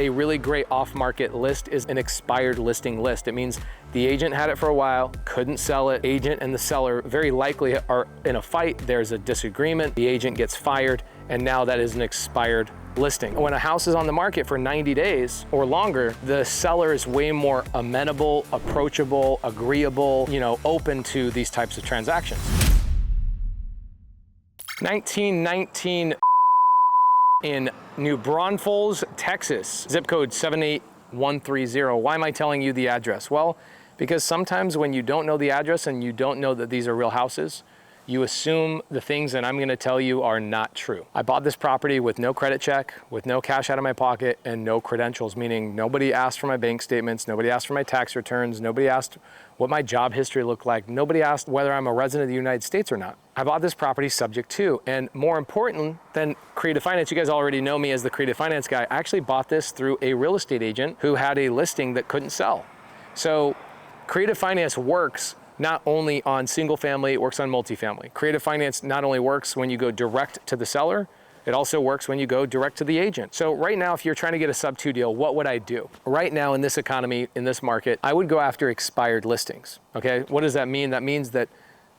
A really great off-market list is an expired listing list. It means the agent had it for a while, couldn't sell it. Agent and the seller very likely are in a fight. There's a disagreement. The agent gets fired, and now that is an expired listing. When a house is on the market for 90 days or longer, the seller is way more amenable, approachable, agreeable, open to these types of transactions. 1919 in New Braunfels, Texas, zip code 78130. Why am I telling you the address? Well, because sometimes when you don't know the address and you don't know that these are real houses, you assume the things that I'm gonna tell you are not true. I bought this property with no credit check, with no cash out of my pocket, and no credentials, meaning nobody asked for my bank statements, nobody asked for my tax returns, nobody asked what my job history looked like, nobody asked whether I'm a resident of the United States or not. I bought this property subject to, and more important than creative finance, you guys already know me as the creative finance guy, I actually bought this through a real estate agent who had a listing that couldn't sell. So creative finance works not only on single family, it works on multifamily. Creative finance not only works when you go direct to the seller, it also works when you go direct to the agent. So right now, if you're trying to get a sub-2 deal, what would I do? Right now in this economy, in this market, I would go after expired listings, okay? What does that mean? That means that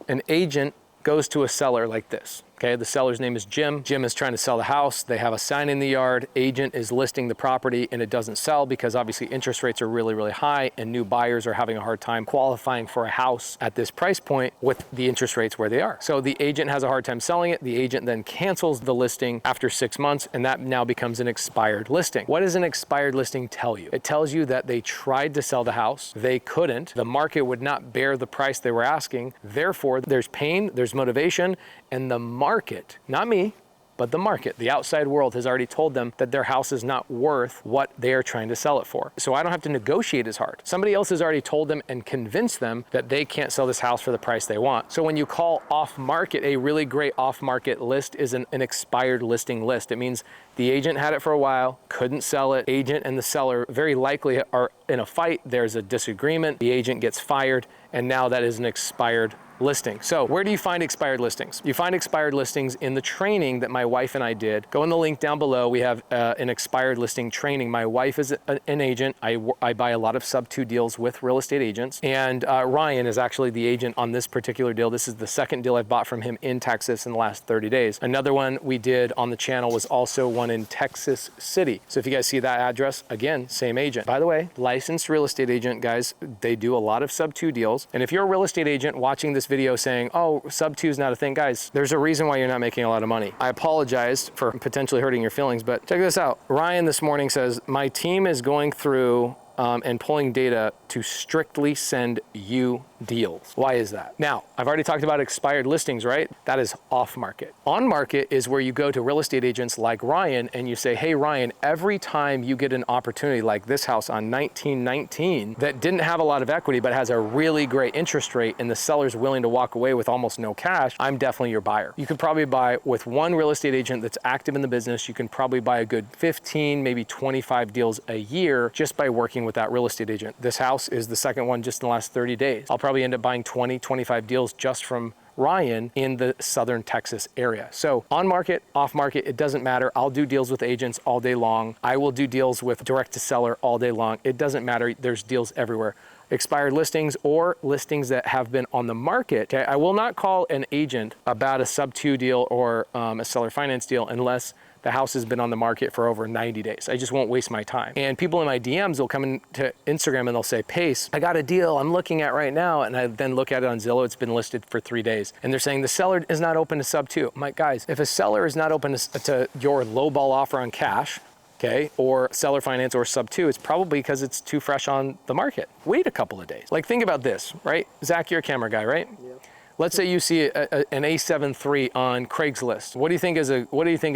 an agent goes to a seller like this. Okay, the seller's name is Jim. Jim is trying to sell the house. They have a sign in the yard. Agent is listing the property and it doesn't sell because obviously interest rates are really, really high and new buyers are having a hard time qualifying for a house at this price point with the interest rates where they are. So the agent has a hard time selling it. The agent then cancels the listing after 6 months and that now becomes an expired listing. What does an expired listing tell you? It tells you that they tried to sell the house. They couldn't. The market would not bear the price they were asking. Therefore, there's pain, there's motivation, and the market, not me, but the market, the outside world has already told them that their house is not worth what they are trying to sell it for. So I don't have to negotiate as hard. Somebody else has already told them and convinced them that they can't sell this house for the price they want. So when you call off market, a really great off market list is an expired listing list. It means the agent had it for a while, couldn't sell it. Agent and the seller very likely are in a fight. There's a disagreement. The agent gets fired, and now that is an expired listing. So where do you find expired listings? You find expired listings in the training that my wife and I did. Go in the link down below. We have an expired listing training. My wife is an agent. I buy a lot of sub-2 deals with real estate agents. And Ryan is actually the agent on this particular deal. This is the second deal I've bought from him in Texas in the last 30 days. Another one we did on the channel was also one in Texas City. So if you guys see that address, again, same agent. By the way, licensed real estate agent, guys, they do a lot of sub-2 deals. And if you're a real estate agent watching this video saying, oh, sub-2 is not a thing, guys, there's a reason why you're not making a lot of money. I apologize for potentially hurting your feelings, but check this out. Ryan this morning says, my team is going through and pulling data to strictly send you deals. Why is that? Now, I've already talked about expired listings, right? That is off market. On market is where you go to real estate agents like Ryan and you say, hey, Ryan, every time you get an opportunity like this house on 1919 that didn't have a lot of equity but has a really great interest rate and the seller's willing to walk away with almost no cash, I'm definitely your buyer. You could probably buy with one real estate agent that's active in the business, you can probably buy a good 15, maybe 25 deals a year just by working with that real estate agent. This house is the second one just in the last 30 days. I'll probably end up buying 20, 25 deals just from Ryan in the southern Texas area. So on market, off market, it doesn't matter. I'll do deals with agents all day long. I will do deals with direct to seller all day long. It doesn't matter. There's deals everywhere. Expired listings or listings that have been on the market. Okay? I will not call an agent about a sub-2 deal or a seller finance deal unless the house has been on the market for over 90 days. I just won't waste my time. And people in my DMs will come into Instagram and they'll say, Pace, I got a deal I'm looking at right now. And I then look at it on Zillow, it's been listed for 3 days. And they're saying the seller is not open to sub-2. I'm like, guys, if a seller is not open to your lowball offer on cash, okay, or seller finance or sub-2, it's probably because it's too fresh on the market. Wait a couple of days. Like think about this, right? Zach, you're a camera guy, right? Yep. Let's say you see an A7 III on Craigslist. What do you think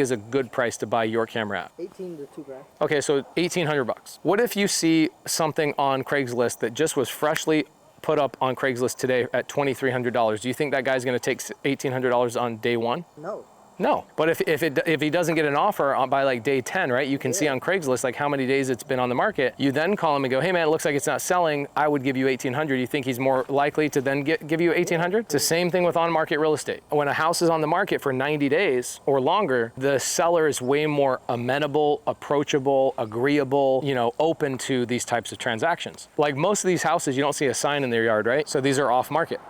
is a good price to buy your camera at? 18 to 2 grand. Okay, so 1,800 bucks. What if you see something on Craigslist that just was freshly put up on Craigslist today at $2,300? Do you think that guy's going to take $1,800 on day one? No. No, but if he doesn't get an offer by like day 10, right? You can see on Craigslist like how many days it's been on the market. You then call him and go, hey man, it looks like it's not selling. I would give you 1,800. You think he's more likely to then give you 1,800? It's the same thing with on-market real estate. When a house is on the market for 90 days or longer, the seller is way more amenable, approachable, agreeable, you know, open to these types of transactions. Like most of these houses, you don't see a sign in their yard, right? So these are off market.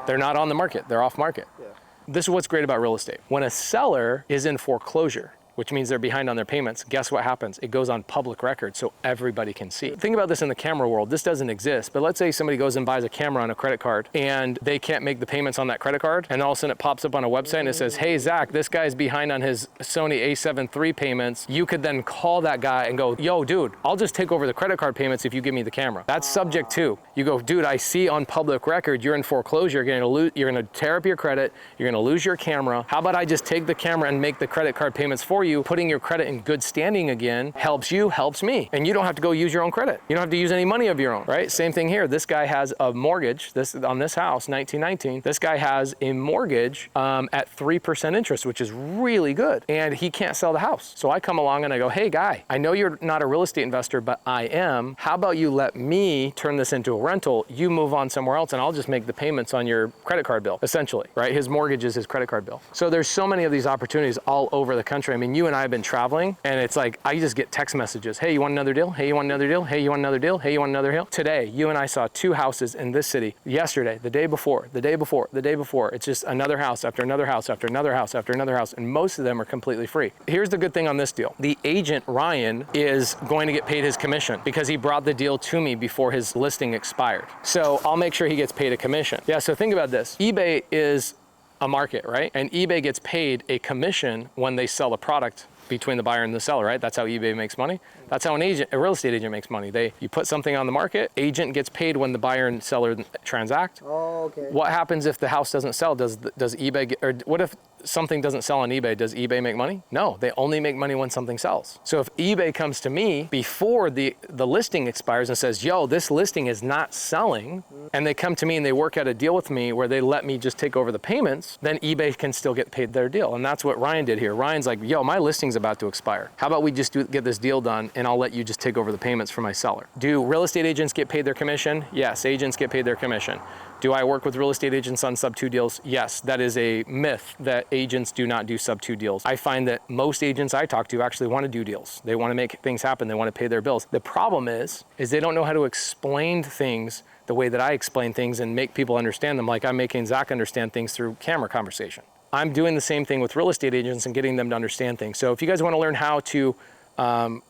They're not on the market, they're off market. Yeah. This is what's great about real estate. When a seller is in foreclosure, which means they're behind on their payments, guess what happens? It goes on public record so everybody can see. Think about this in the camera world. This doesn't exist, but let's say somebody goes and buys a camera on a credit card and they can't make the payments on that credit card, and all of a sudden it pops up on a website and it says, hey Zach, this guy's behind on his Sony a7 III payments. You could then call that guy and go, yo dude, I'll just take over the credit card payments if you give me the camera. That's subject to. You go, dude, I see on public record you're in foreclosure, you're gonna tear up your credit, you're gonna lose your camera. How about I just take the camera and make the credit card payments for you? Putting your credit in good standing again helps you, helps me. And you don't have to go use your own credit. You don't have to use any money of your own, right? Same thing here. This guy has a mortgage on this house, 1919. This guy has a mortgage at 3% interest, which is really good. And he can't sell the house. So I come along and I go, hey guy, I know you're not a real estate investor, but I am. How about you let me turn this into a rental? You move on somewhere else and I'll just make the payments on your credit card bill, essentially, right? His mortgage is his credit card bill. So there's so many of these opportunities all over the country. I mean, you and I have been traveling and it's like, I just get text messages. Hey, you want another deal? Hey, you want another deal? Hey, you want another deal? Hey, you want another deal? Today, you and I saw 2 houses in this city. Yesterday, the day before, the day before, the day before. It's just another house after another house after another house after another house. And most of them are completely free. Here's the good thing on this deal. The agent, Ryan, is going to get paid his commission because he brought the deal to me before his listing expired. So I'll make sure he gets paid a commission. Yeah, so think about this. eBay is a market, right? And eBay gets paid a commission when they sell a product between the buyer and the seller, right? That's how eBay makes money. That's how a real estate agent makes money. You put something on the market, agent gets paid when the buyer and seller transact. Oh, okay. What happens if the house doesn't sell? Does eBay or what if something doesn't sell on eBay? Does eBay make money? No, they only make money when something sells. So if eBay comes to me before the listing expires and says, yo, this listing is not selling, and they come to me and they work out a deal with me where they let me just take over the payments, then eBay can still get paid their deal. And that's what Ryan did here. Ryan's like, yo, my listing's about to expire. How about we just get this deal done and I'll let you just take over the payments for my seller. Do real estate agents get paid their commission? Yes, agents get paid their commission. Do I work with real estate agents on sub-2 deals? Yes, that is a myth that agents do not do sub-2 deals. I find that most agents I talk to actually want to do deals. They want to make things happen. They want to pay their bills. The problem is they don't know how to explain things the way that I explain things and make people understand them, like I'm making Zach understand things through camera conversation. I'm doing the same thing with real estate agents and getting them to understand things. So if you guys want to learn how to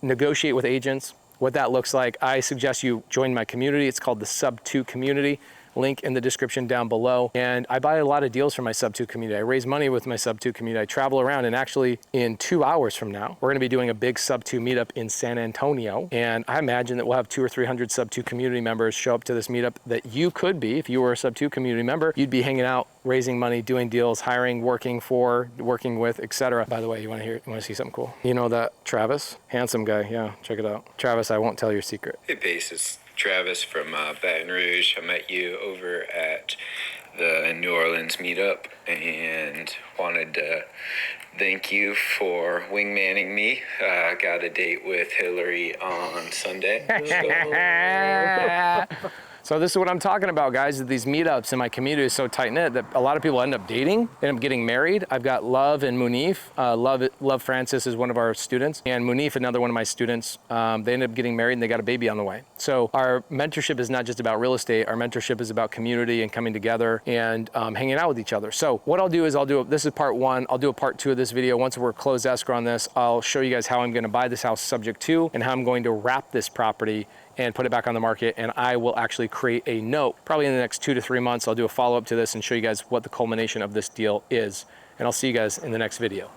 negotiate with agents, what that looks like, I suggest you join my community. It's called the SubTo community. Link in the description down below. And I buy a lot of deals from my SubTo community. I raise money with my SubTo community. I travel around, and actually in 2 hours from now, we're gonna be doing a big SubTo meetup in San Antonio. And I imagine that we'll have 200 or 300 SubTo community members show up to this meetup that you could be, if you were a SubTo community member, you'd be hanging out, raising money, doing deals, hiring, working with, etc. By the way, you wanna see something cool? You know that Travis? Handsome guy, yeah, check it out. Travis, I won't tell your secret. Hey, Pace, it's Travis from Baton Rouge. I met you over at the New Orleans meetup and wanted to thank you for wingmanning me. I got a date with Hillary on Sunday. So this is what I'm talking about, guys. These meetups in my community is so tight-knit that a lot of people end up dating, end up getting married. I've got Love and Munif. Love Francis is one of our students, and Munif, another one of my students. They ended up getting married and they got a baby on the way. So our mentorship is not just about real estate. Our mentorship is about community and coming together and hanging out with each other. So what I'll do is this is part 1. I'll do a part 2 of this video. Once we're closed escrow on this, I'll show you guys how I'm gonna buy this house subject to and how I'm going to wrap this property and put it back on the market. And I will actually create a note. Probably in the next 2 to 3 months, I'll do a follow-up to this and show you guys what the culmination of this deal is. And I'll see you guys in the next video.